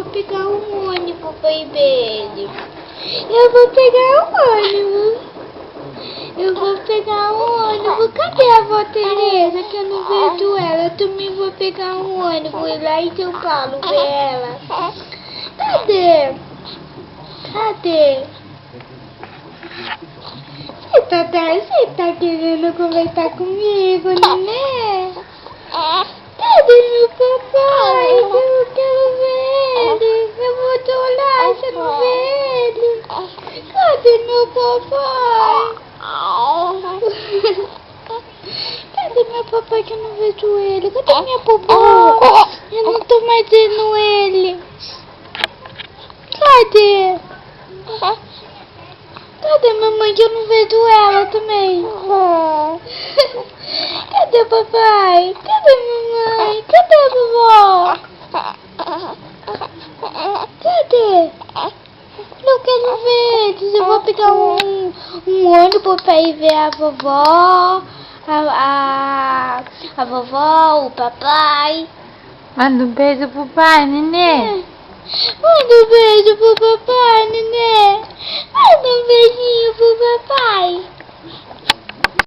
pegar um ônibus pra ir ver ele. Eu vou pegar um ônibus. Eu vou pegar um ônibus. Cadê a avó Tereza que eu não vejo ela? Eu também vou pegar um ônibus ir lá em São Paulo ver ela. Cadê? Cadê? Você tá querendo conversar comigo, nenê? Cadê meu papai? Eu quero ver ele. Eu vou te olhar, você não vê ele? Cadê meu papai? Cadê meu papai que eu não vejo ele? Cadê minha popó? Eu não tô mais vendo ele. Cadê? Cadê mamãe que eu não vejo ela também? Cadê o papai? Cadê mamãe? Cadê a vovó? Cadê? Eu quero ver eles. Eu vou pegar um ônibus pra ir ver a vovó, a vovó, o papai. Manda um beijo pro pai, nenê. Manda um beijo pro papai.